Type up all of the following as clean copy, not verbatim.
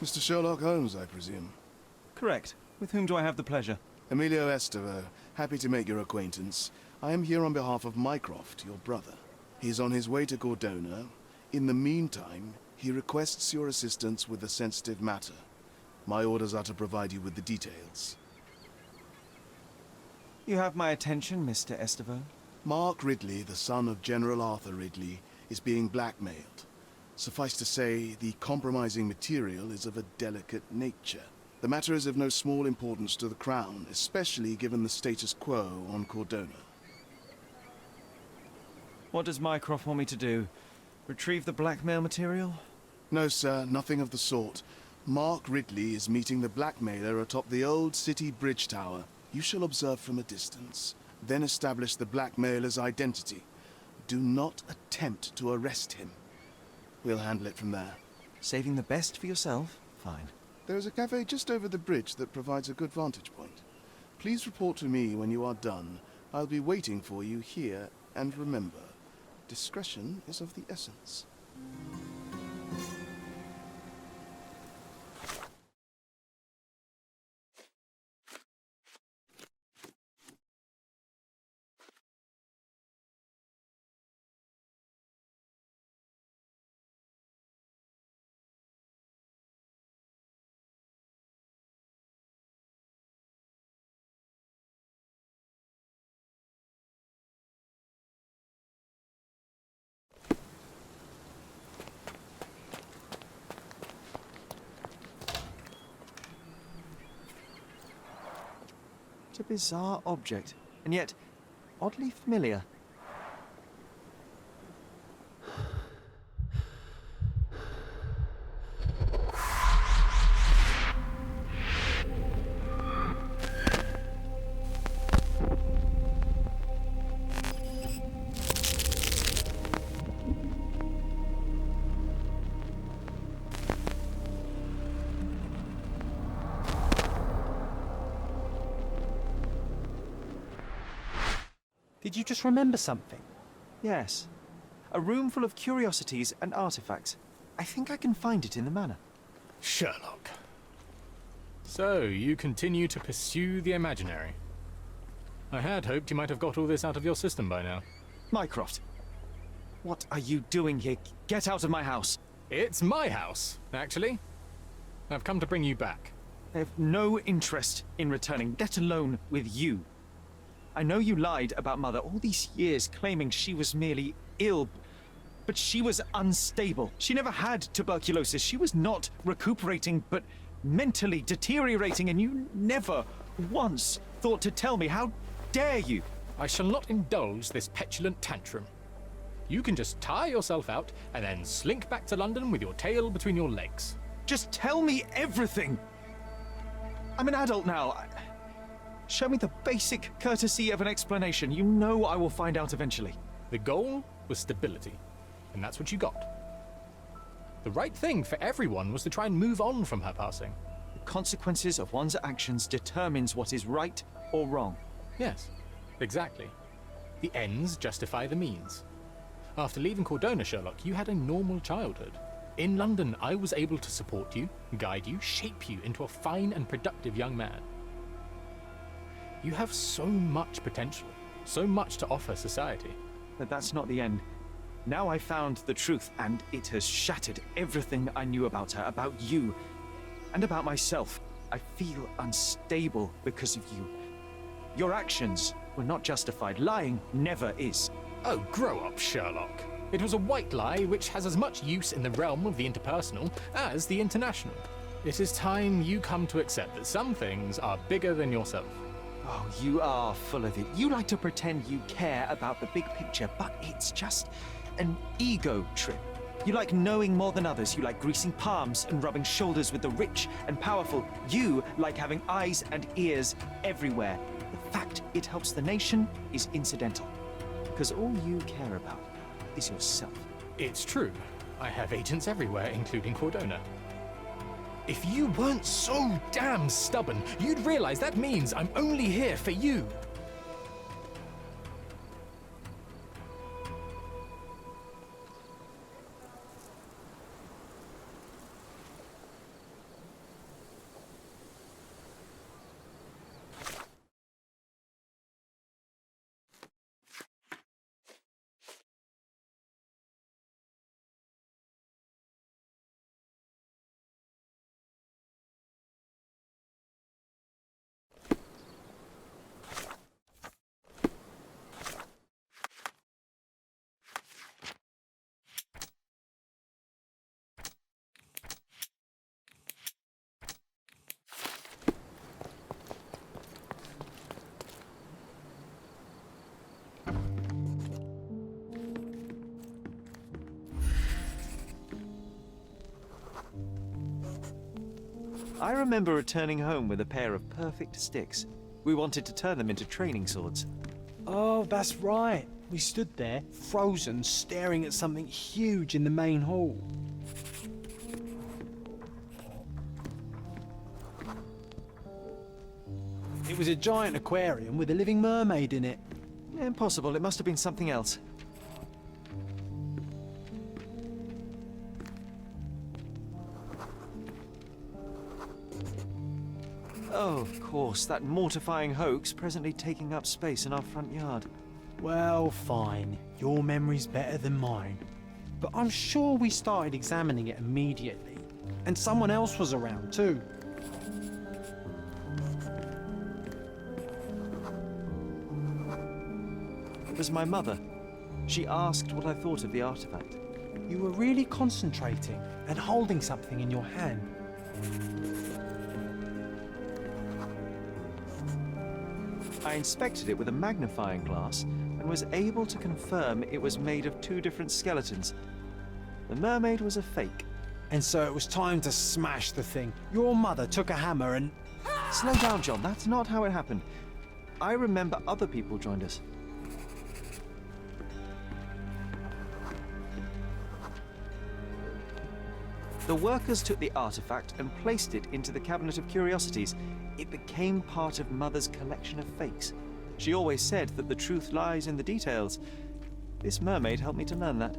Mr. Sherlock Holmes, I presume. Correct. With whom do I have the pleasure? Emilio Estevao. Happy to make your acquaintance. I am here on behalf of Mycroft, your brother. He is on his way to Gordona. In the meantime, he requests your assistance with a sensitive matter. My orders are to provide you with the details. You have my attention, Mr. Estevao. Mark Ridley, the son of General Arthur Ridley, is being blackmailed. Suffice to say, the compromising material is of a delicate nature. The matter is of no small importance to the Crown, especially given the status quo on Gordona. What does Mycroft want me to do? Retrieve the blackmail material? No, sir, nothing of the sort. Mark Ridley is meeting the blackmailer atop the old city bridge tower. You shall observe from a distance, then establish the blackmailer's identity. Do not attempt to arrest him. We'll handle it from there. Saving the best for yourself? Fine. There is a cafe just over the bridge that provides a good vantage point. Please report to me when you are done. I'll be waiting for you here, and remember, discretion is of the essence. It's a bizarre object, and yet oddly familiar. Did you just remember something? Yes. A room full of curiosities and artifacts. I think I can find it in the manor. Sherlock. So, you continue to pursue the imaginary. I had hoped you might have got all this out of your system by now. Mycroft, what are you doing here? Get out of my house. It's my house, actually. I've come to bring you back. I have no interest in returning, let alone with you. I know you lied about Mother all these years, claiming she was merely ill, but she was unstable. She never had tuberculosis. She was not recuperating, but mentally deteriorating, and you never once thought to tell me. How dare you? I shall not indulge this petulant tantrum. You can just tire yourself out and then slink back to London with your tail between your legs. Just tell me everything. I'm an adult now. Show me the basic courtesy of an explanation. You know I will find out eventually. The goal was stability, and that's what you got. The right thing for everyone was to try and move on from her passing. The consequences of one's actions determines what is right or wrong. Yes, exactly. The ends justify the means. After leaving Gordona, Sherlock, you had a normal childhood. In London, I was able to support you, guide you, shape you into a fine and productive young man. You have so much potential, so much to offer society. But that's not the end. Now I found the truth, and it has shattered everything I knew about her, about you, and about myself. I feel unstable because of you. Your actions were not justified. Lying never is. Oh, grow up, Sherlock. It was a white lie which has as much use in the realm of the interpersonal as the international. It is time you come to accept that some things are bigger than yourself. Oh, you are full of it. You like to pretend you care about the big picture, but it's just an ego trip. You like knowing more than others. You like greasing palms and rubbing shoulders with the rich and powerful. You like having eyes and ears everywhere. The fact it helps the nation is incidental, because all you care about is yourself. It's true. I have agents everywhere, including Cordona. If you weren't so damn stubborn, you'd realize that means I'm only here for you. I remember returning home with a pair of perfect sticks. We wanted to turn them into training swords. Oh, that's right. We stood there, frozen, staring at something huge in the main hall. It was a giant aquarium with a living mermaid in it. Impossible, it must have been something else. Oh, of course, that mortifying hoax presently taking up space in our front yard. Well, fine. Your memory's better than mine. But I'm sure we started examining it immediately. And someone else was around too. It was my mother. She asked what I thought of the artifact. You were really concentrating and holding something in your hand. I inspected it with a magnifying glass and was able to confirm it was made of two different skeletons. The mermaid was a fake. And so it was time to smash the thing. Your mother took a hammer and... Slow down, John. That's not how it happened. I remember other people joined us. The workers took the artifact and placed it into the cabinet of curiosities. It became part of Mother's collection of fakes. She always said that the truth lies in the details. This mermaid helped me to learn that.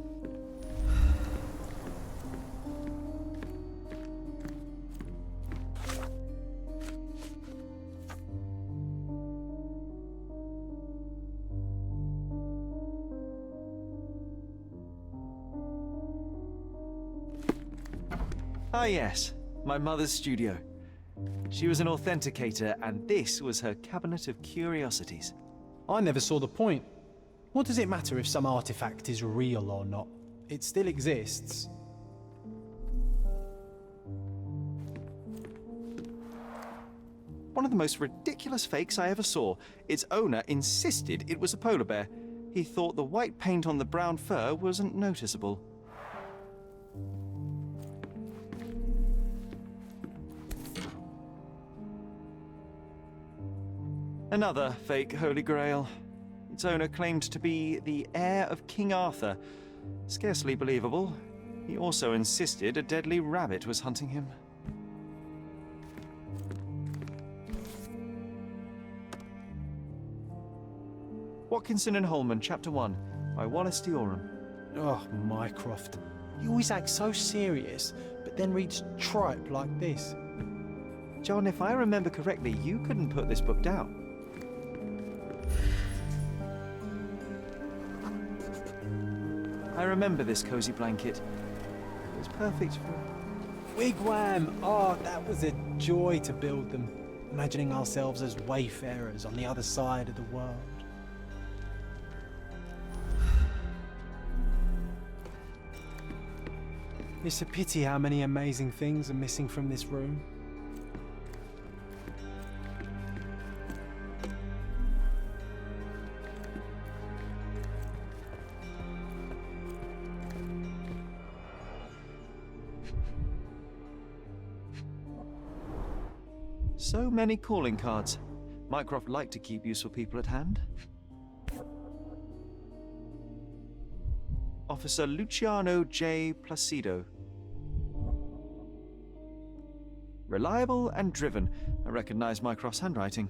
Ah yes, my mother's studio. She was an authenticator, and this was her cabinet of curiosities. I never saw the point. What does it matter if some artifact is real or not? It still exists. One of the most ridiculous fakes I ever saw. Its owner insisted it was a polar bear. He thought the white paint on the brown fur wasn't noticeable. Another fake Holy Grail. Its owner claimed to be the heir of King Arthur. Scarcely believable. He also insisted a deadly rabbit was hunting him. Watkinson and Holman, Chapter 1, by Wallace Dioram. Oh, Mycroft. You always act so serious, but then reads tripe like this. John, if I remember correctly, you couldn't put this book down. I remember this cozy blanket. It was perfect for... Wigwam! Oh, that was a joy to build them. Imagining ourselves as wayfarers on the other side of the world. It's a pity how many amazing things are missing from this room. So many calling cards. Mycroft liked to keep useful people at hand. Officer Luciano J. Placido. Reliable and driven. I recognize Mycroft's handwriting.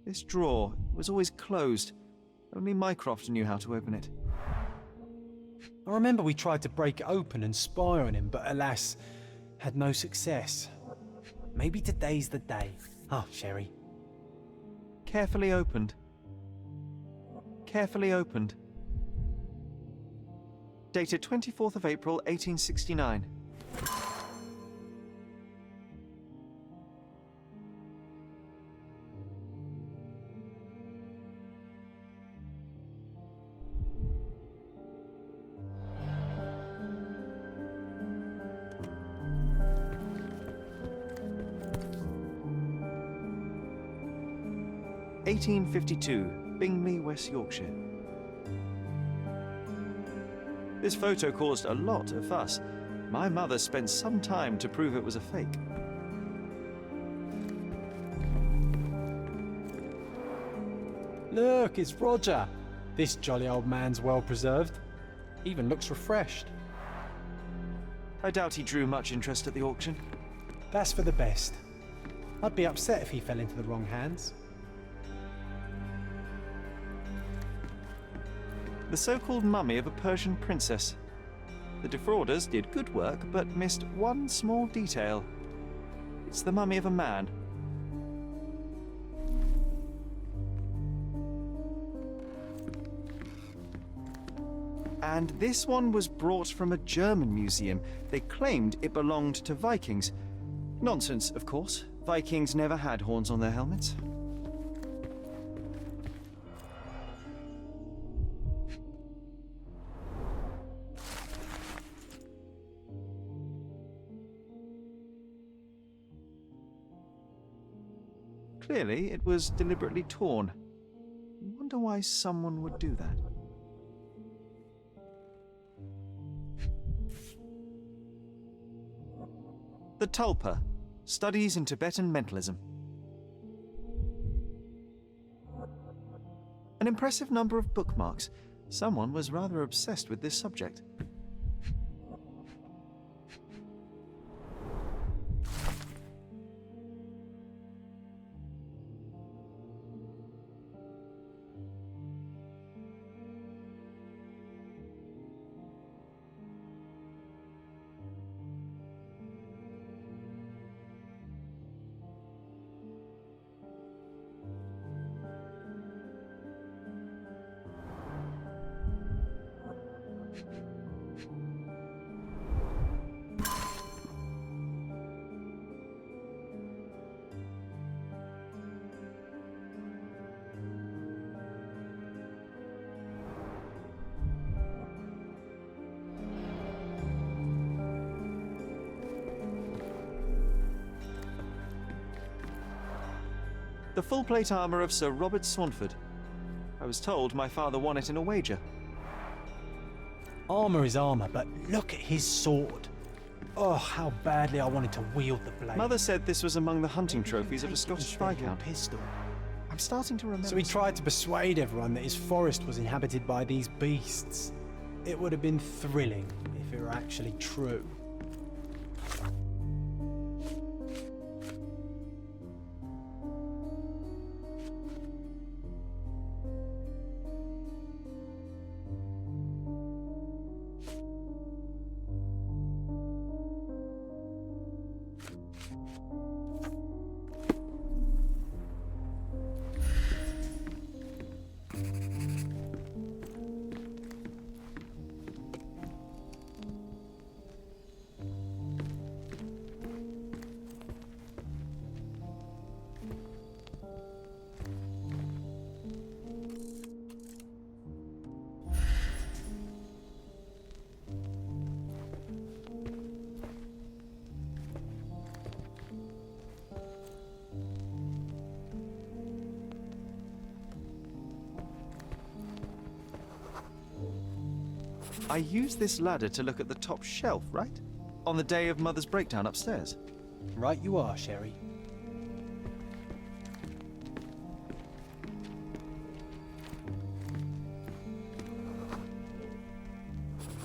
This drawer was always closed. Only Mycroft knew how to open it. I remember we tried to break it open and spy on him, but alas, had no success. Maybe today's the day. Ah, Sherry. Carefully opened. Carefully opened. Dated 24th of April, 1869. (1852), Bingley, West Yorkshire. This photo caused a lot of fuss. My mother spent some time to prove it was a fake. Look, it's Roger. This jolly old man's well preserved. Even looks refreshed. I doubt he drew much interest at the auction. That's for the best. I'd be upset if he fell into the wrong hands. The so-called mummy of a Persian princess. The defrauders did good work, but missed one small detail. It's the mummy of a man. And this one was brought from a German museum. They claimed it belonged to Vikings. Nonsense, of course. Vikings never had horns on their helmets. Clearly, it was deliberately torn. I wonder why someone would do that. The Tulpa, Studies in Tibetan Mentalism. An impressive number of bookmarks. Someone was rather obsessed with this subject. The full plate armour of Sir Robert Saunford. I was told my father won it in a wager. Armour is armour, but look at his sword. Oh, how badly I wanted to wield the blade. Mother said this was among the hunting trophies of a Take Scottish even your viscount. pistol. I'm starting to remember. So he tried to persuade everyone that his forest was inhabited by these beasts. It would have been thrilling if it were actually true. I used this ladder to look at the top shelf, right? On the day of Mother's breakdown upstairs. Right you are, Sherry.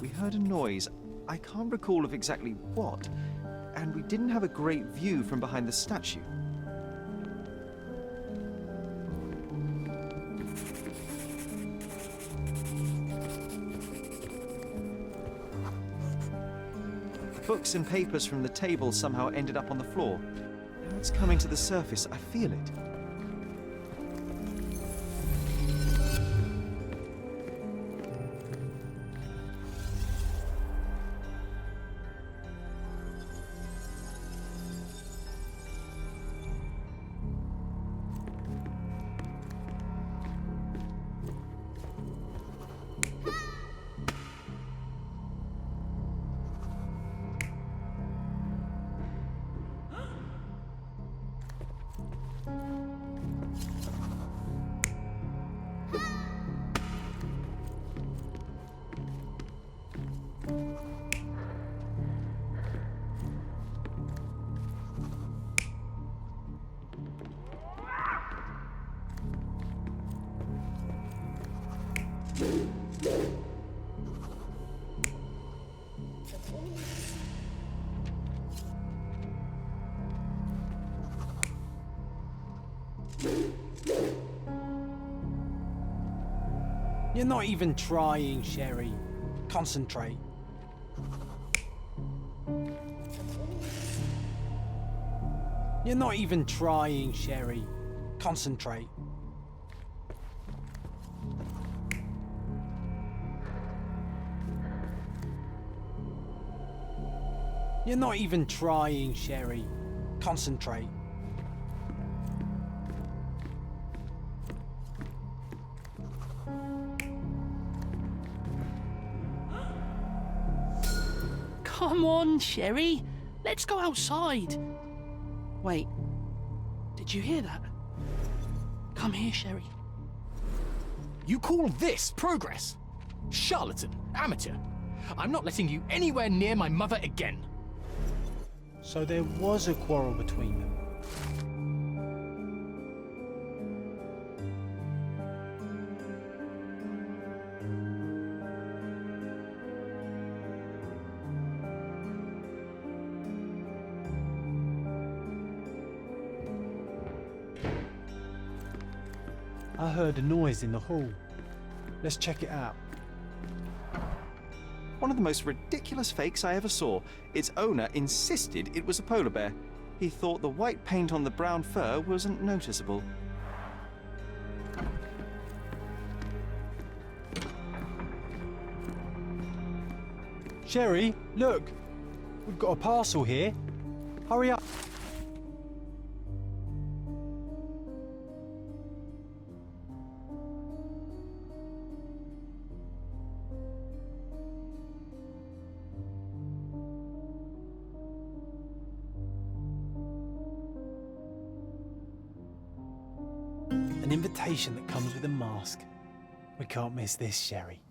We heard a noise. I can't recall of exactly what, and we didn't have a great view from behind the statue. Books and papers from the table somehow ended up on the floor. Now it's coming to the surface. I feel it. You're not even trying, Sherry. Concentrate. You're not even trying, Sherry. Concentrate. You're not even trying, Sherry. Concentrate. Come on, Sherry. Let's go outside. Wait. Did you hear that? Come here, Sherry. You call this progress? Charlatan, amateur. I'm not letting you anywhere near my mother again. So there was a quarrel between them. I heard a noise in the hall. Let's check it out. One of the most ridiculous fakes I ever saw. Its owner insisted it was a polar bear. He thought the white paint on the brown fur wasn't noticeable. Sherry, look! We've got a parcel here. Hurry up! An invitation that comes with a mask. We can't miss this, Sherry.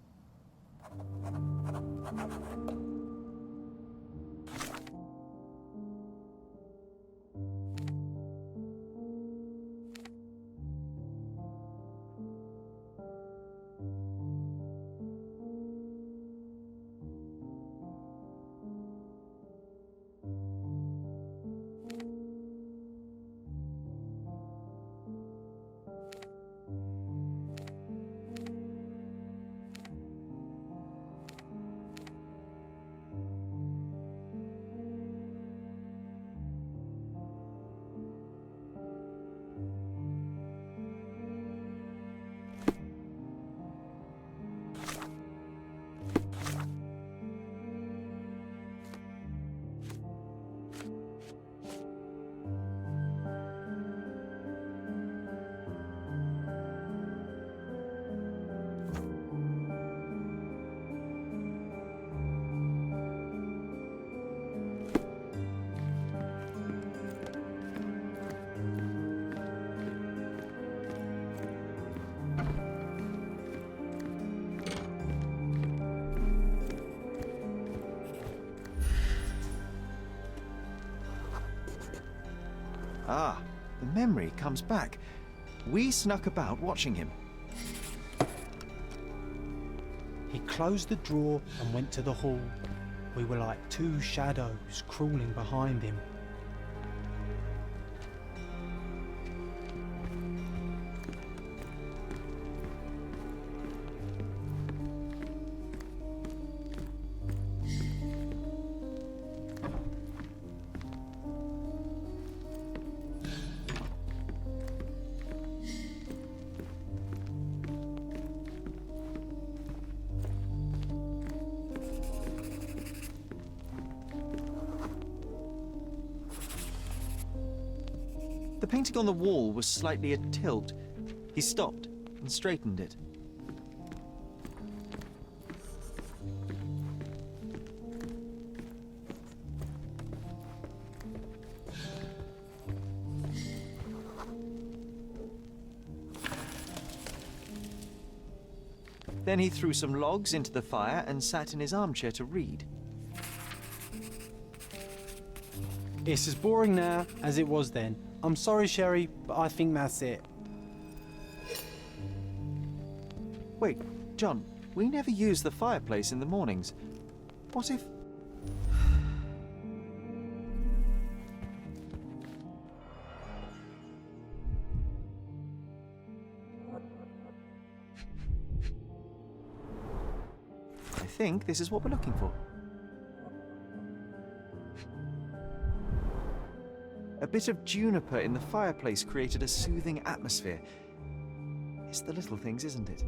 Ah, the memory comes back. We snuck about watching him. He closed the drawer and went to the hall. We were like two shadows crawling behind him. The painting on the wall was slightly at tilt. He stopped and straightened it. Then he threw some logs into the fire and sat in his armchair to read. It's as boring now as it was then. I'm sorry, Sherry, but I think that's it. Wait, John, we never use the fireplace in the mornings. What if... I think this is what we're looking for. A bit of juniper in the fireplace created a soothing atmosphere. It's the little things, isn't it?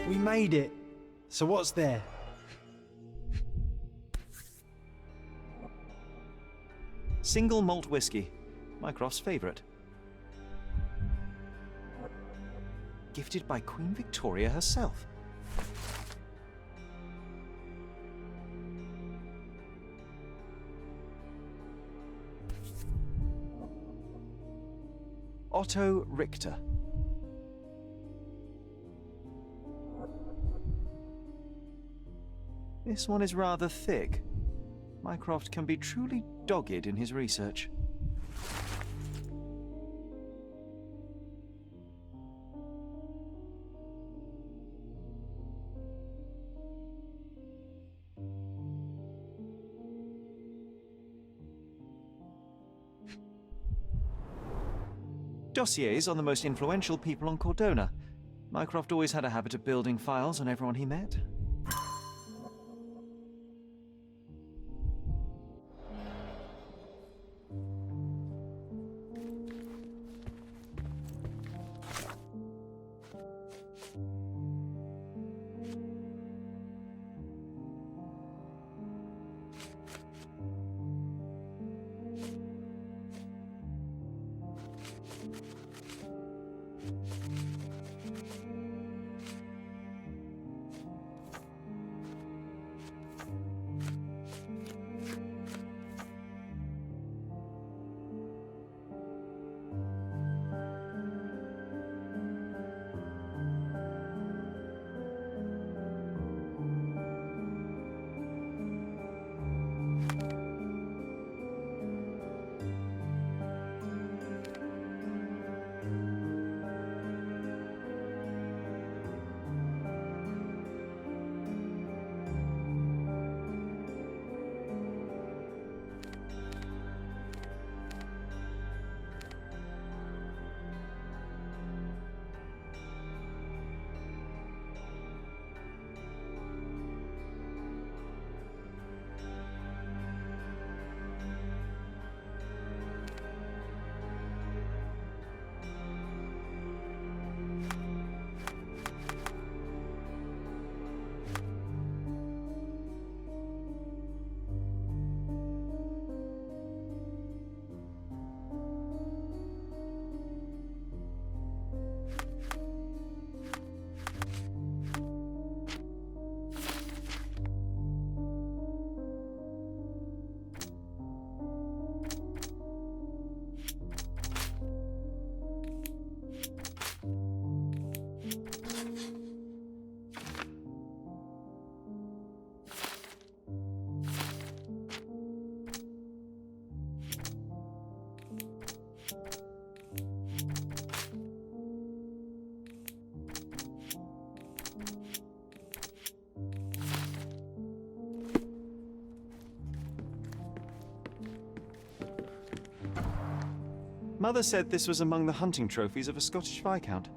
We made it. So what's there? Single malt whiskey, Mycroft's favourite. Gifted by Queen Victoria herself. Otto Richter. This one is rather thick. Mycroft can be truly dogged in his research. Dossiers on the most influential people on Cordona. Mycroft always had a habit of building files on everyone he met. Mother said this was among the hunting trophies of a Scottish Viscount.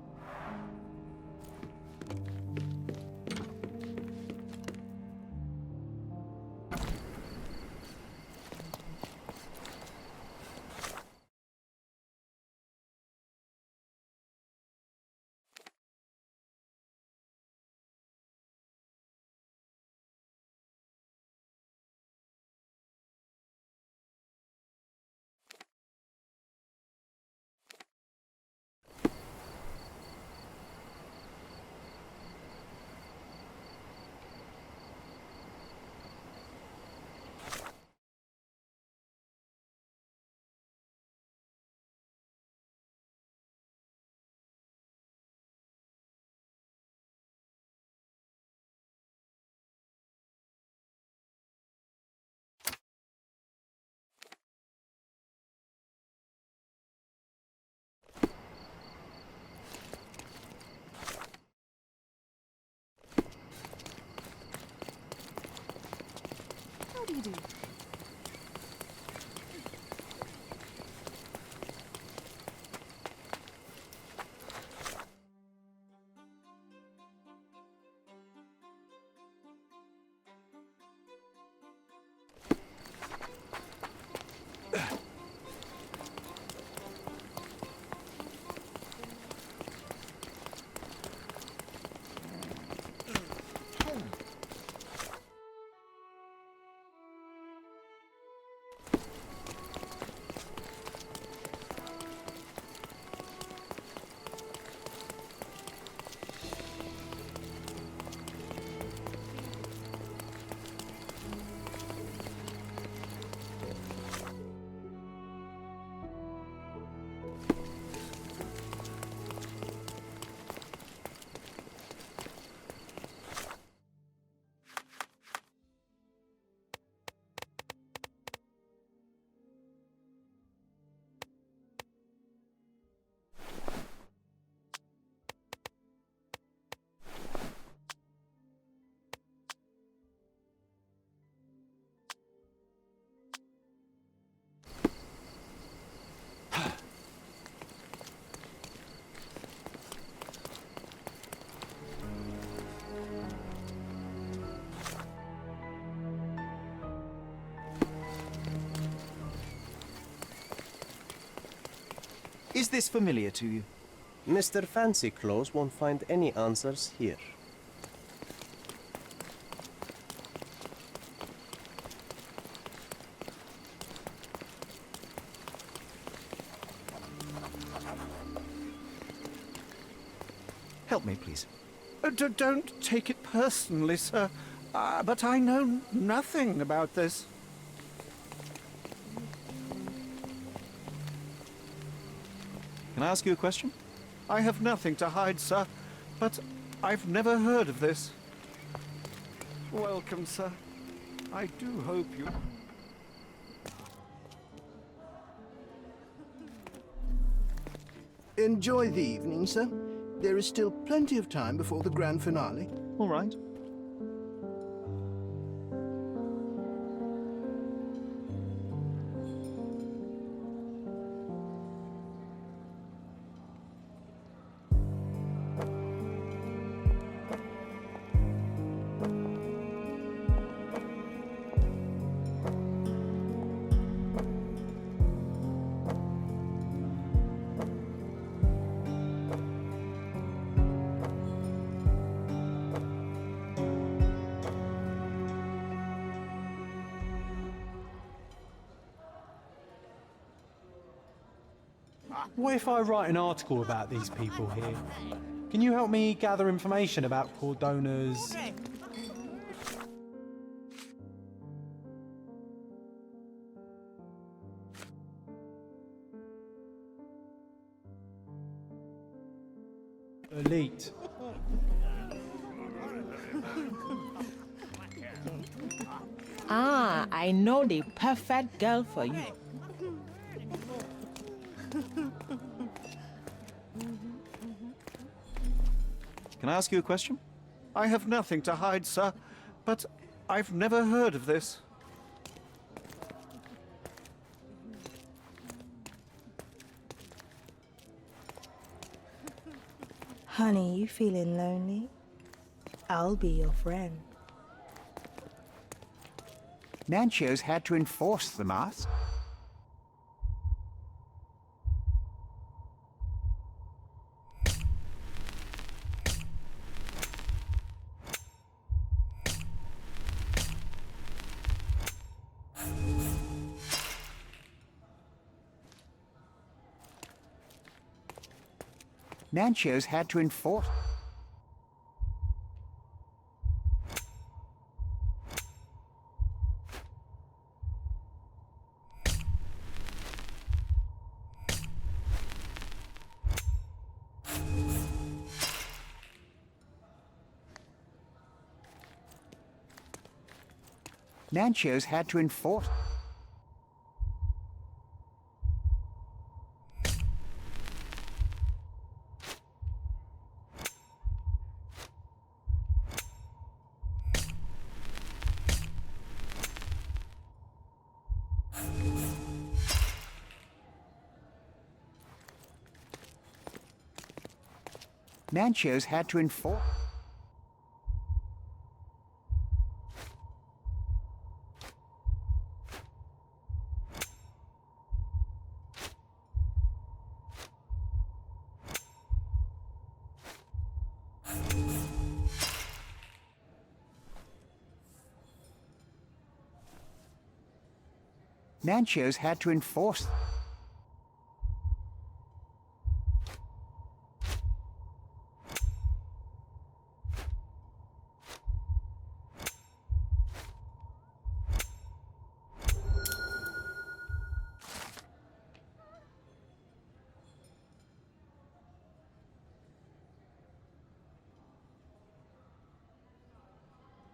Is this familiar to you? Mr. Fancy Clothes won't find any answers here. Help me, please. Don't take it personally, sir. But I know nothing about this. Can I ask you a question? I have nothing to hide, sir. But I've never heard of this. Welcome, sir. I do hope you... Enjoy the evening, sir. There is still plenty of time before the grand finale. All right. What if I write an article about these people here? Can you help me gather information about Cordona's... elite? Ah, I know the perfect girl for you. Can I ask you a question? I have nothing to hide, sir. But I've never heard of this. Honey, you feeling lonely? I'll be your friend. Nancho's had to enforce the mask. Nancho's had to enforce. Nancho's had to enforce. Nancho's had to enforce. Nancho's had to enforce.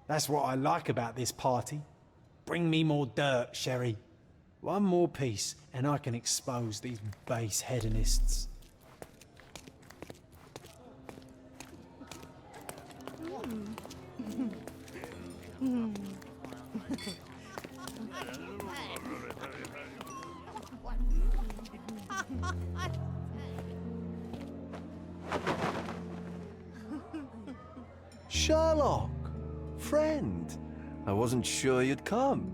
That's what I like about this party. Bring me more dirt, Sherry. One more piece, and I can expose these base hedonists. Sherlock! Friend! I wasn't sure you'd come.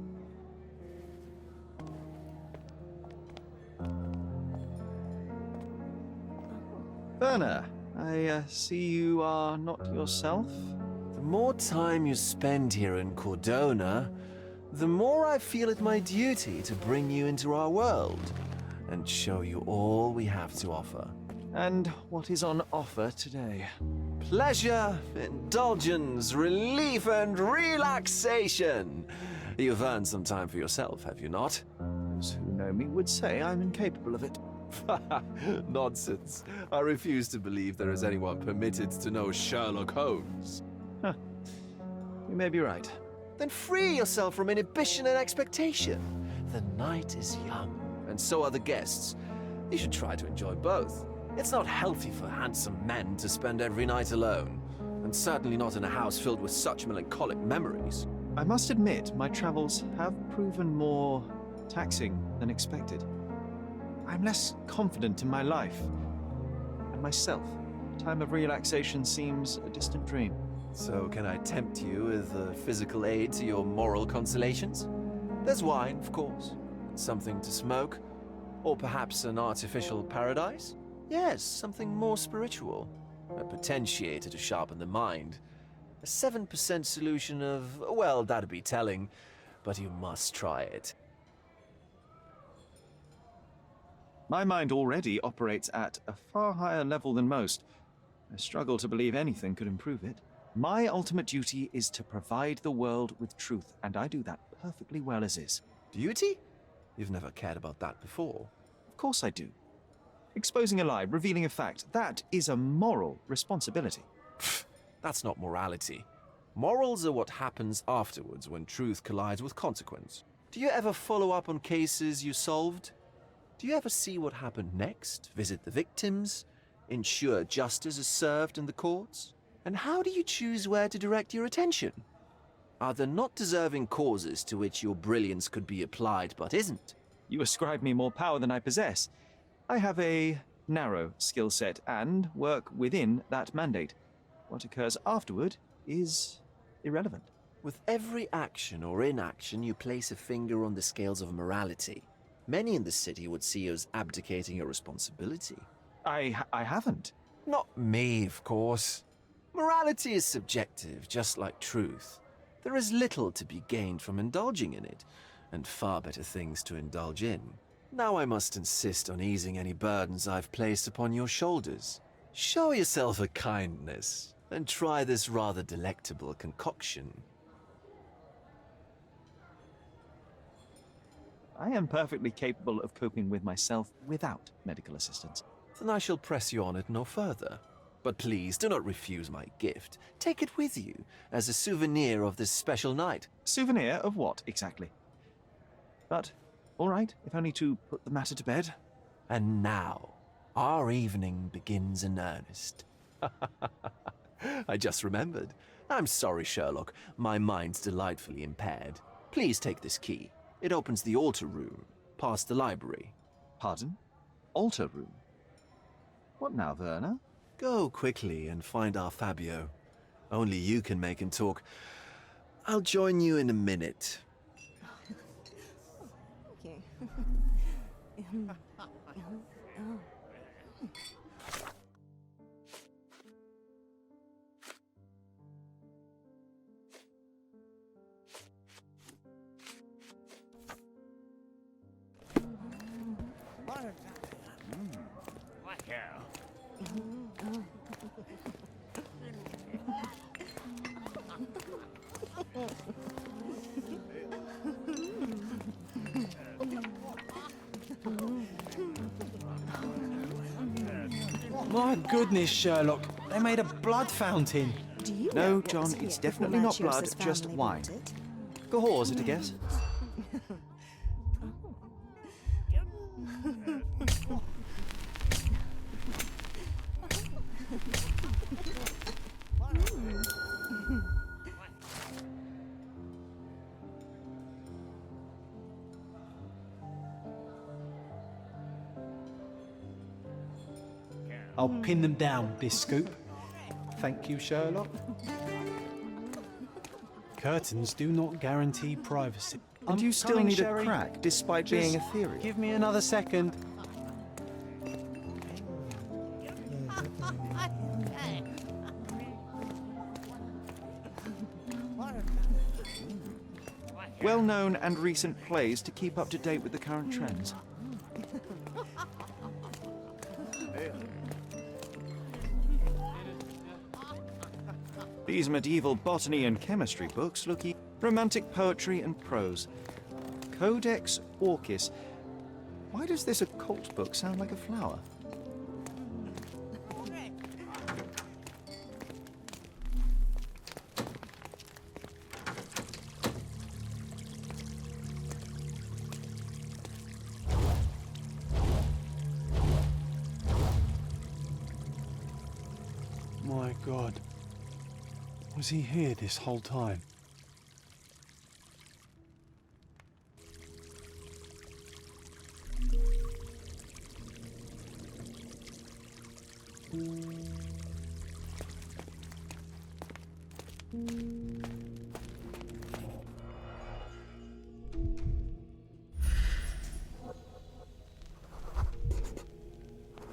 Werner, I see you are not yourself. The more time you spend here in Cordona, the more I feel it my duty to bring you into our world and show you all we have to offer. And what is on offer today? Pleasure, indulgence, relief, and relaxation. You've earned some time for yourself, have you not? Those who know me would say I'm incapable of it. Nonsense. I refuse to believe there is anyone permitted to know Sherlock Holmes. You may be right. Then free yourself from inhibition and expectation. The night is young, and so are the guests. You should try to enjoy both. It's not healthy for handsome men to spend every night alone, and certainly not in a house filled with such melancholic memories. I must admit, my travels have proven more taxing than expected. I'm less confident in my life and myself. Time of relaxation seems a distant dream. So can I tempt you with a physical aid to your moral consolations? There's wine, of course, something to smoke, or perhaps an artificial paradise? Yes, something more spiritual, a potentiator to sharpen the mind. A 7% solution of, well, that'd be telling, but you must try it. My mind already operates at a far higher level than most. I struggle to believe anything could improve it. My ultimate duty is to provide the world with truth, and I do that perfectly well as is. Duty? You've never cared about that before. Of course I do. Exposing a lie, revealing a fact, that is a moral responsibility. That's not morality. Morals are what happens afterwards when truth collides with consequence. Do you ever follow up on cases you solved? Do you ever see what happened next, visit the victims, ensure justice is served in the courts? And how do you choose where to direct your attention? Are there not deserving causes to which your brilliance could be applied but isn't? You ascribe me more power than I possess. I have a narrow skill set and work within that mandate. What occurs afterward is irrelevant. With every action or inaction, you place a finger on the scales of morality. Many in the city would see you as abdicating your responsibility. I haven't. Not me, of course. Morality is subjective, just like truth. There is little to be gained from indulging in it, and far better things to indulge in. Now I must insist on easing any burdens I've placed upon your shoulders. Show yourself a kindness, and try this rather delectable concoction. I am perfectly capable of coping with myself without medical assistance. Then I shall press you on it no further. But please do not refuse my gift. Take it with you as a souvenir of this special night. Souvenir of what, exactly? But, all right, if only to put the matter to bed. And now, our evening begins in earnest. I just remembered. I'm sorry, Sherlock. My mind's delightfully impaired. Please take this key. It opens the altar room, past the library. Pardon? Altar room? What now, Werner? Go quickly and find our Fabio. Only you can make him talk. I'll join you in a minute. Okay. My goodness, Sherlock. They made a blood fountain. Do you No, know what John, was it's here definitely before not blood, Mercius's just family wine. built it? Go is it a guess? I'll pin them down with this scoop. Thank you, Sherlock. Curtains do not guarantee privacy. And you still coming, need Sherry. a crack, despite being a theory. Give me another second. Well-known and recent plays to keep up to date with the current trends. These medieval botany and chemistry books look romantic poetry and prose. Codex Orchis. Why does this occult book sound like a flower? My God. Was he here this whole time?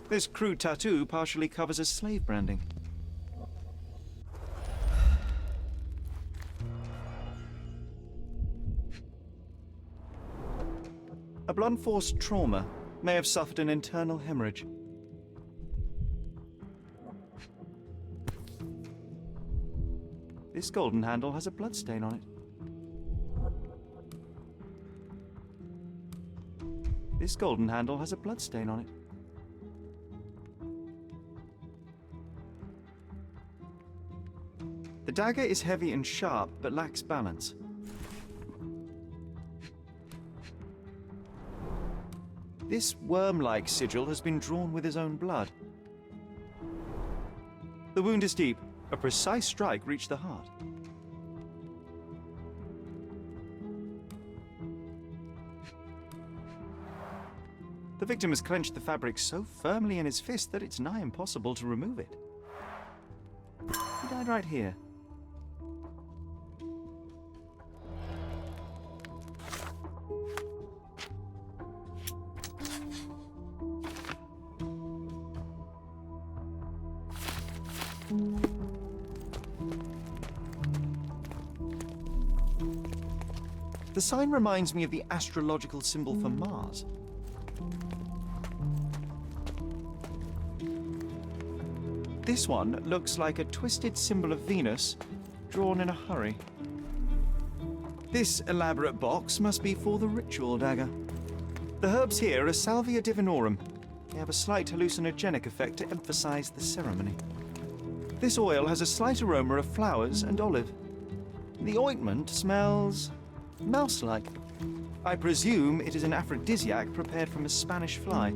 This crude tattoo partially covers as slave branding. A blunt force trauma may have suffered an internal hemorrhage. This golden handle has a bloodstain on it. This golden handle has a bloodstain on it. The dagger is heavy and sharp, but lacks balance. This worm-like sigil has been drawn with his own blood. The wound is deep. A precise strike reached the heart. The victim has clenched the fabric so firmly in his fist that it's nigh impossible to remove it. He died right here. The sign reminds me of the astrological symbol for Mars. This one looks like a twisted symbol of Venus, drawn in a hurry. This elaborate box must be for the ritual dagger. The herbs here are Salvia divinorum. They have a slight hallucinogenic effect to emphasize the ceremony. This oil has a slight aroma of flowers and olive. The ointment smells mouse-like. I presume it is an aphrodisiac prepared from a Spanish fly.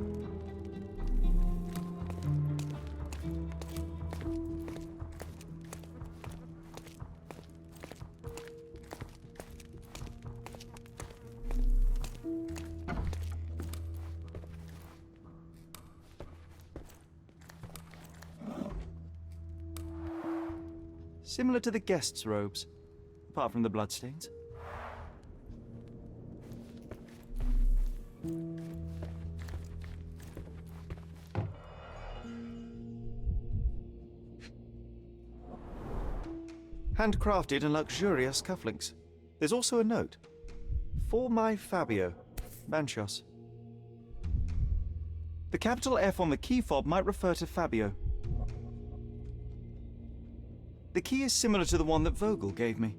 Similar to the guests' robes, apart from the bloodstains. Handcrafted and luxurious cufflinks. There's also a note. For my Fabio, Manchos. The capital F on the key fob might refer to Fabio. The key is similar to the one that Vogel gave me.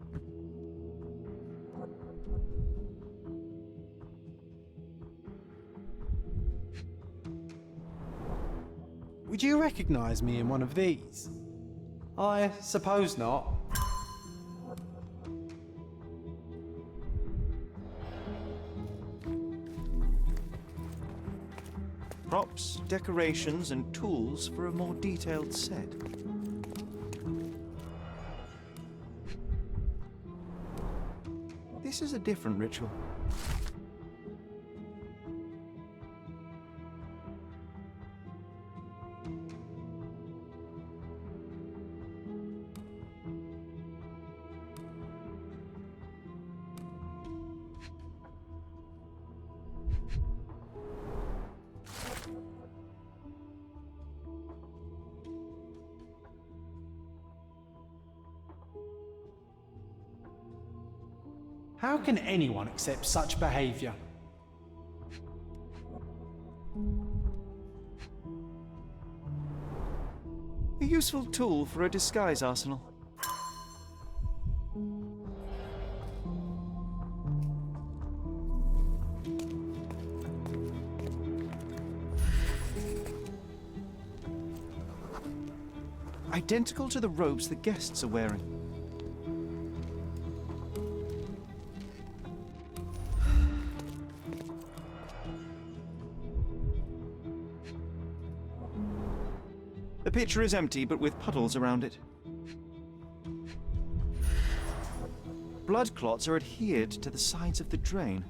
Would you recognize me in one of these? I suppose not. Props, decorations, and tools for a more detailed set. This is a different ritual. How can anyone accept such behavior? A useful tool for a disguise arsenal. Identical to the robes the guests are wearing. The pitcher is empty, but with puddles around it. Blood clots are adhered to the sides of the drain.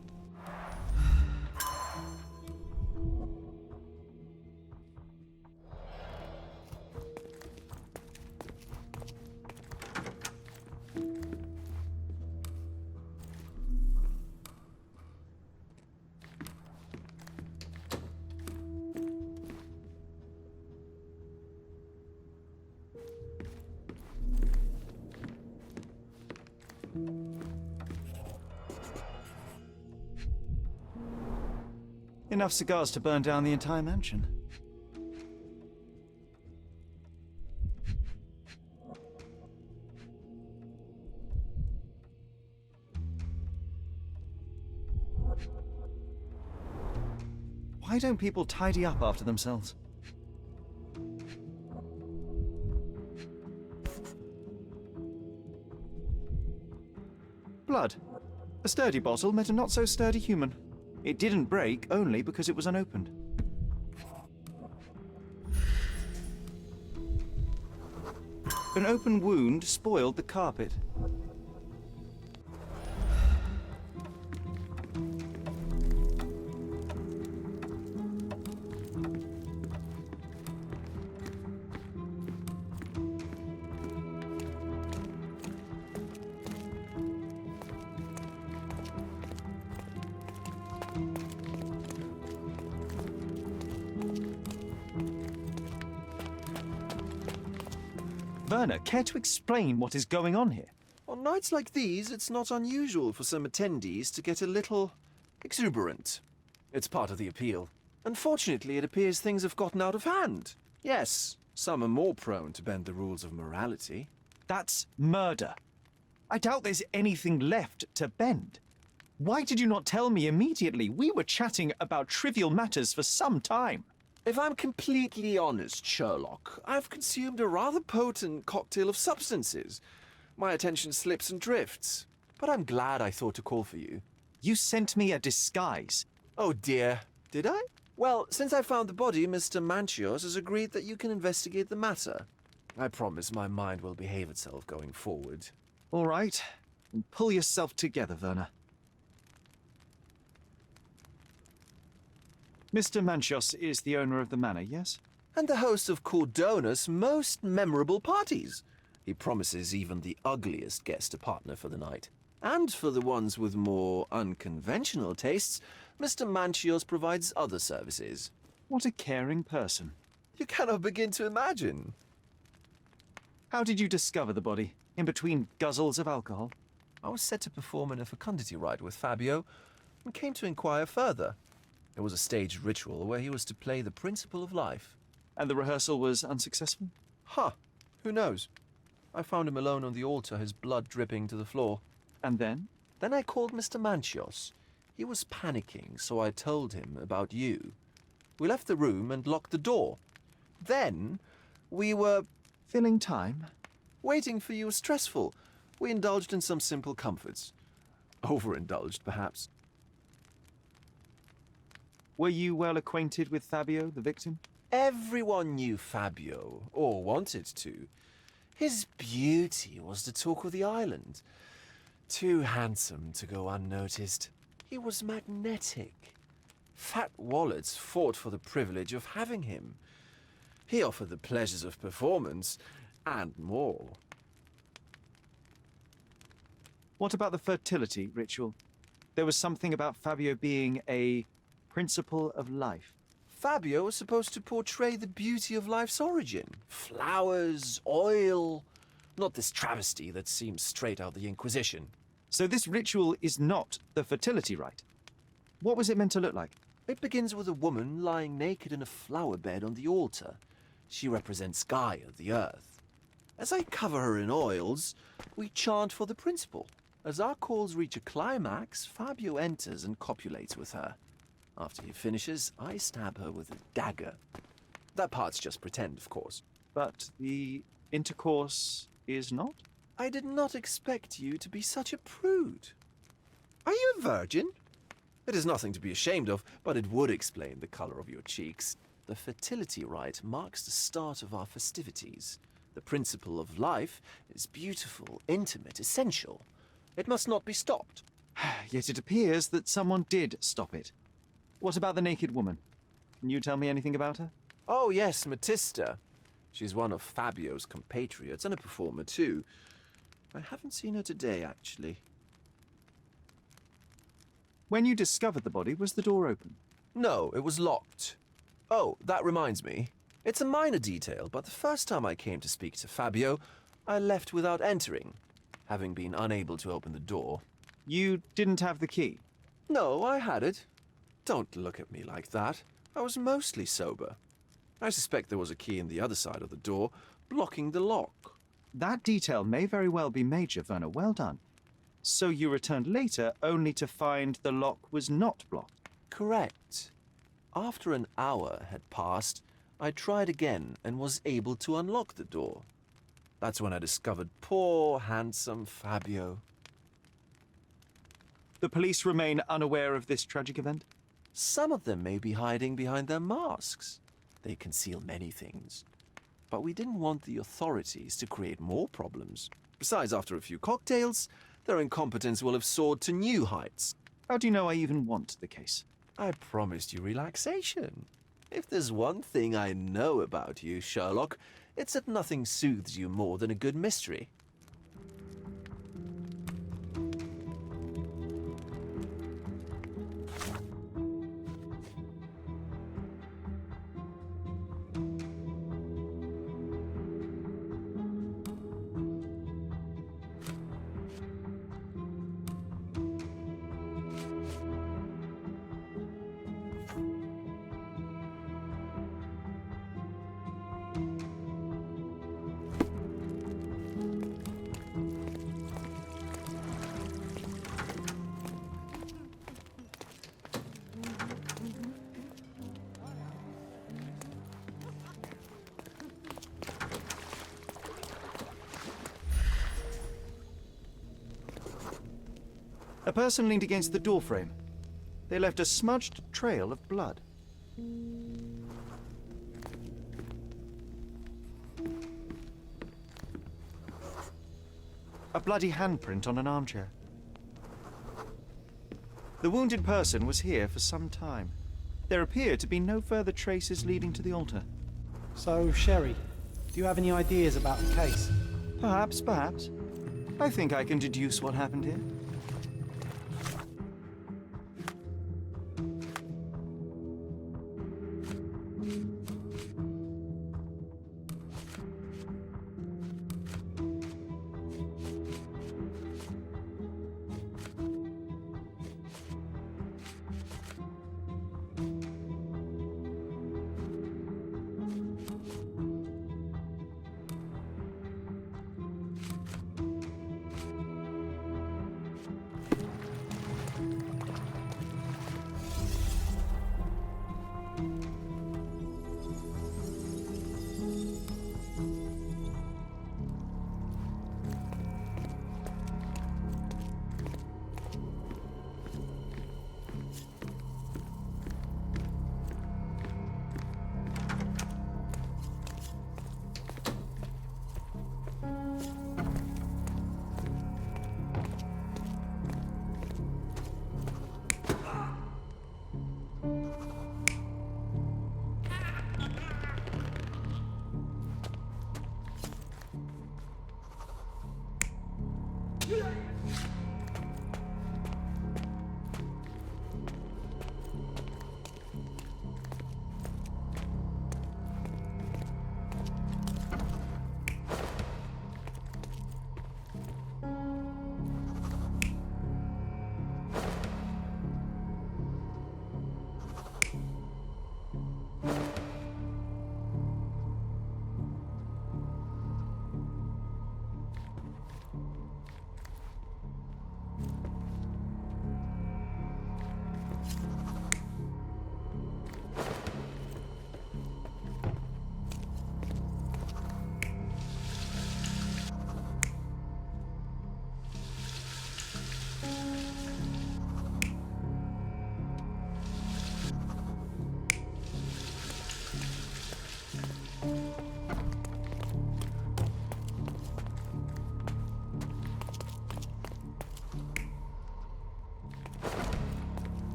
Enough cigars to burn down the entire mansion. Why don't people tidy up after themselves? Blood. A sturdy bottle met a not-so-sturdy human. It didn't break only because it was unopened. An open wound spoiled the carpet. Werner, care to explain what is going on here? On nights like these, it's not unusual for some attendees to get a little exuberant. It's part of the appeal. Unfortunately, it appears things have gotten out of hand. Yes, some are more prone to bend the rules of morality. That's murder. I doubt there's anything left to bend. Why did you not tell me immediately? We were chatting about trivial matters for some time. If I'm completely honest, Sherlock, I've consumed a rather potent cocktail of substances. My attention slips and drifts. But I'm glad I thought to call for you. You sent me a disguise. Oh dear, did I? Well, since I found the body, Mr. Manchios has agreed that you can investigate the matter. I promise my mind will behave itself going forward. All right. Pull yourself together, Werner. Mr. Manchios is the owner of the manor, yes? And the host of Cordona's most memorable parties. He promises even the ugliest guest a partner for the night. And for the ones with more unconventional tastes, Mr. Manchios provides other services. What a caring person. You cannot begin to imagine. How did you discover the body? In between guzzles of alcohol? I was set to perform in a fecundity rite with Fabio and came to inquire further. It was a staged ritual where he was to play the principle of life. And the rehearsal was unsuccessful? Who knows? I found him alone on the altar, his blood dripping to the floor. And then? Then I called Mr. Manchios. He was panicking, so I told him about you. We left the room and locked the door. Then we were... Filling time? Waiting for you was stressful. We indulged in some simple comforts. Overindulged, perhaps. Were you well acquainted with Fabio, the victim? Everyone knew Fabio, or wanted to. His beauty was the talk of the island. Too handsome to go unnoticed. He was magnetic. Fat wallets fought for the privilege of having him. He offered the pleasures of performance, and more. What about the fertility ritual? There was something about Fabio being a principle of life. Fabio was supposed to portray the beauty of life's origin. Flowers, oil. Not this travesty that seems straight out of the Inquisition. So this ritual is not the fertility rite. What was it meant to look like? It begins with a woman lying naked in a flower bed on the altar. She represents Gaia, the earth. As I cover her in oils, we chant for the principle. As our calls reach a climax, Fabio enters and copulates with her. After he finishes, I stab her with a dagger. That part's just pretend, of course. But the intercourse is not? I did not expect you to be such a prude. Are you a virgin? It is nothing to be ashamed of, but it would explain the color of your cheeks. The fertility rite marks the start of our festivities. The principle of life is beautiful, intimate, essential. It must not be stopped. Yet it appears that someone did stop it. What about the naked woman? Can you tell me anything about her? Oh yes, Matista. She's one of Fabio's compatriots and a performer too. I haven't seen her today, actually. When you discovered the body, was the door open? No, it was locked. Oh, that reminds me. It's a minor detail, but the first time I came to speak to Fabio, I left without entering, having been unable to open the door. You didn't have the key? No, I had it. Don't look at me like that. I was mostly sober. I suspect there was a key in the other side of the door, blocking the lock. That detail may very well be major, Werner. Well done. So you returned later only to find the lock was not blocked? Correct. After an hour had passed, I tried again and was able to unlock the door. That's when I discovered poor, handsome Fabio. The police remain unaware of this tragic event? Some of them may be hiding behind their masks. They conceal many things. But we didn't want the authorities to create more problems. Besides, after a few cocktails, their incompetence will have soared to new heights. How do you know I even want the case? I promised you relaxation. If there's one thing I know about you, Sherlock, it's that nothing soothes you more than a good mystery. A person leaned against the doorframe. They left a smudged trail of blood. A bloody handprint on an armchair. The wounded person was here for some time. There appear to be no further traces leading to the altar. So, Sherry, do you have any ideas about the case? Perhaps. I think I can deduce what happened here.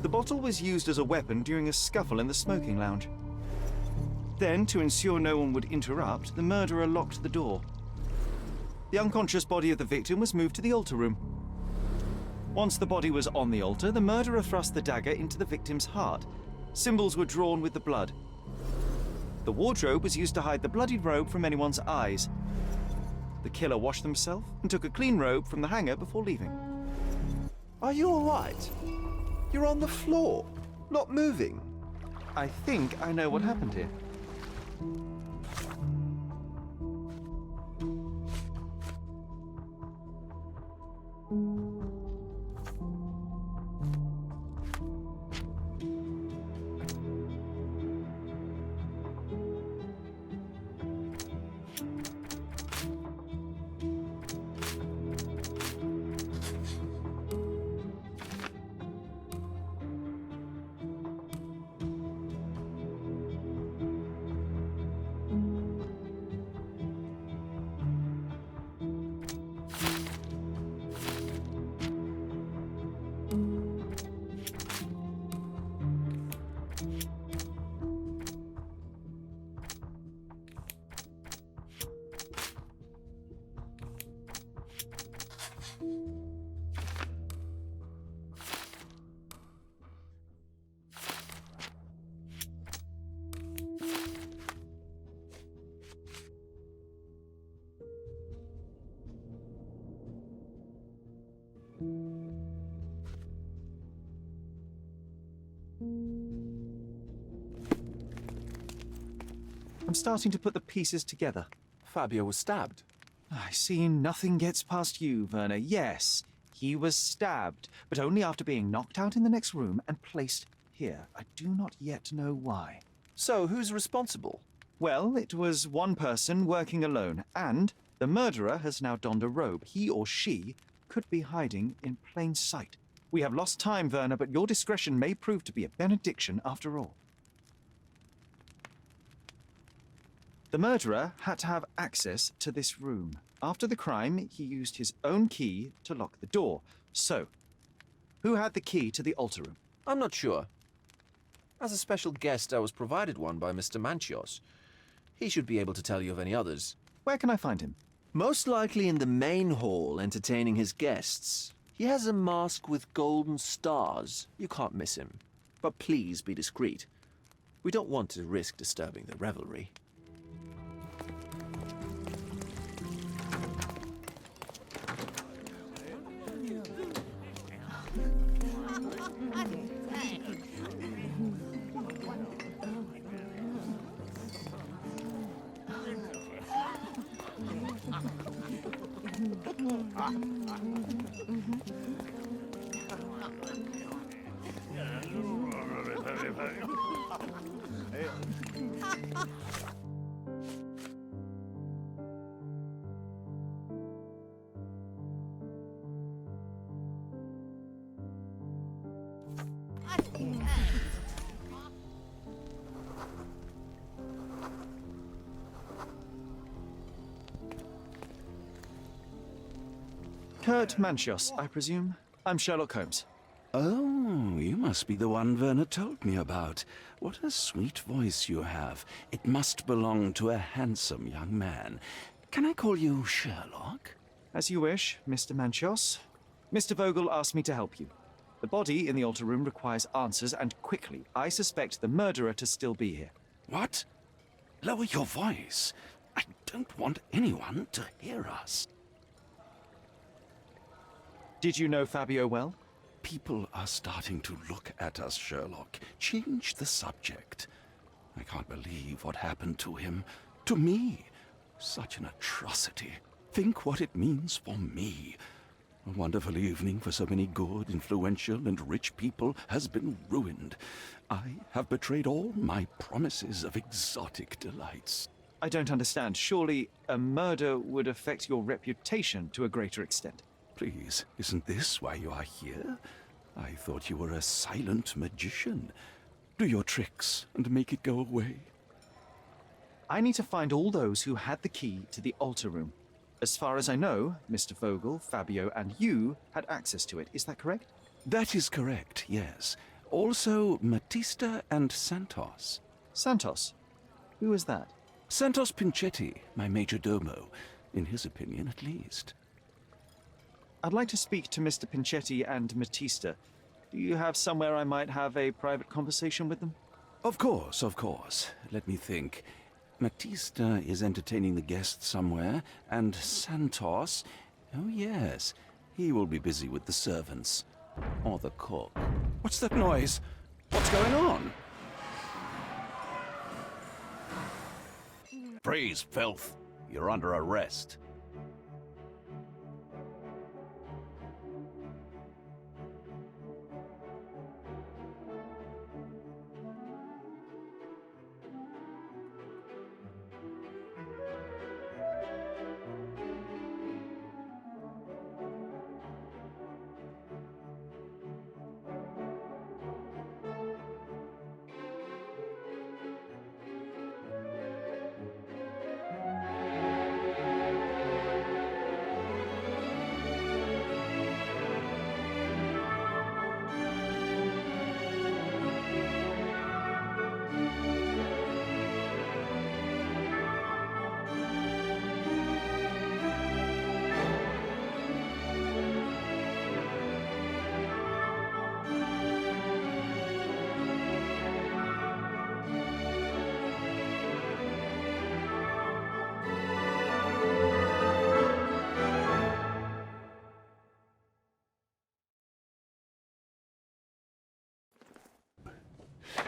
The bottle was used as a weapon during a scuffle in the smoking lounge. Then, to ensure no one would interrupt, the murderer locked the door. The unconscious body of the victim was moved to the altar room. Once the body was on the altar, the murderer thrust the dagger into the victim's heart. Symbols were drawn with the blood. The wardrobe was used to hide the bloodied robe from anyone's eyes. The killer washed himself and took a clean robe from the hanger before leaving. Are you all right? You're on the floor, not moving. I think I know what happened here. I'm starting to put the pieces together. Fabio was stabbed. I see nothing gets past you, Werner. Yes, he was stabbed, but only after being knocked out in the next room and placed here. I do not yet know why. So, who's responsible? Well, it was one person working alone, and the murderer has now donned a robe. He or she could be hiding in plain sight. We have lost time, Werner, but your discretion may prove to be a benediction after all. The murderer had to have access to this room. After the crime, he used his own key to lock the door. So, who had the key to the altar room? I'm not sure. As a special guest, I was provided one by Mr. Manchios. He should be able to tell you of any others. Where can I find him? Most likely in the main hall, entertaining his guests. He has a mask with golden stars. You can't miss him. But please be discreet. We don't want to risk disturbing the revelry. Kurt Manchios, I presume. I'm Sherlock Holmes. Oh, you must be the one Werner told me about. What a sweet voice you have. It must belong to a handsome young man. Can I call you Sherlock? As you wish, Mr. Manchios. Mr. Vogel asked me to help you. The body in the altar room requires answers, and quickly. I suspect the murderer to still be here. What? Lower your voice. I don't want anyone to hear us. Did you know Fabio well? People are starting to look at us, Sherlock. Change the subject. I can't believe what happened to him. To me. Such an atrocity. Think what it means for me. A wonderful evening for so many good, influential, and rich people has been ruined. I have betrayed all my promises of exotic delights. I don't understand. Surely a murder would affect your reputation to a greater extent. Please, isn't this why you are here? I thought you were a silent magician. Do your tricks and make it go away. I need to find all those who had the key to the altar room. As far as I know, Mr. Vogel, Fabio, and you had access to it. Is that correct? That is correct, yes. Also, Matista and Santos. Santos? Who is that? Santos Pinchetti, my major domo. In his opinion, at least. I'd like to speak to Mr. Pinchetti and Matista. Do you have somewhere I might have a private conversation with them? Of course, of course. Let me think. Matista is entertaining the guests somewhere, and Santos... Oh, yes. He will be busy with the servants. Or the cook. What's that noise? What's going on? Freeze, filth. You're under arrest.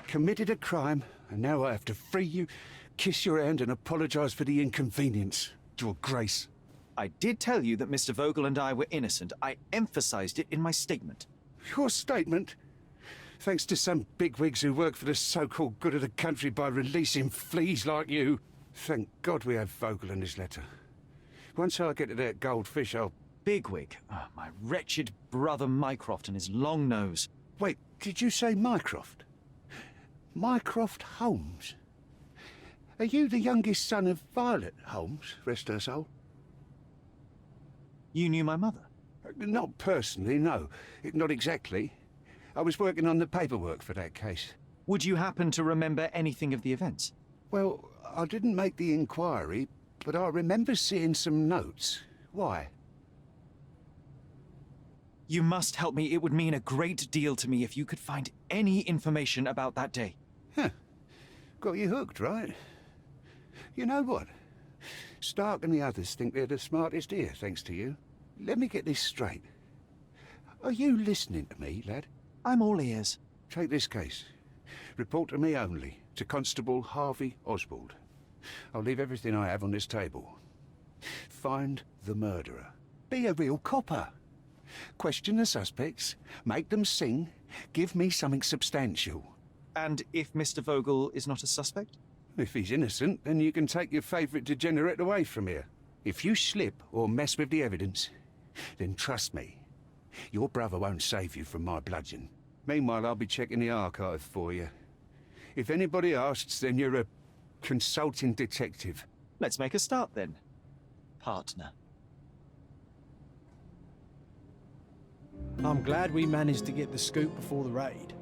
committed a crime, and now I have to free you, kiss your hand, and apologize for the inconvenience. Your Grace. I did tell you that Mr. Vogel and I were innocent. I emphasized it in my statement. Your statement? Thanks to some bigwigs who work for the so-called good of the country by releasing fleas like you. Thank God we have Vogel in his letter. Once I get to that goldfish, I'll... Bigwig. Oh, my wretched brother Mycroft and his long nose. Wait, did you say Mycroft? Mycroft Holmes? Are you the youngest son of Violet Holmes, rest her soul? You knew my mother? Not personally, no. Not exactly. I was working on the paperwork for that case. Would you happen to remember anything of the events? Well, I didn't make the inquiry, but I remember seeing some notes. Why? You must help me. It would mean a great deal to me if you could find any information about that day. Huh. Got you hooked, right? You know what? Stark and the others think they're the smartest here, thanks to you. Let me get this straight. Are you listening to me, lad? I'm all ears. Take this case. Report to me only, to Constable Harvey Oswald. I'll leave everything I have on this table. Find the murderer. Be a real copper. Question the suspects, make them sing, give me something substantial. And if Mr. Vogel is not a suspect? If he's innocent, then you can take your favourite degenerate away from here. If you slip or mess with the evidence, then trust me, your brother won't save you from my bludgeon. Meanwhile, I'll be checking the archive for you. If anybody asks, then you're a consulting detective. Let's make a start then, partner. I'm glad we managed to get the scoop before the raid.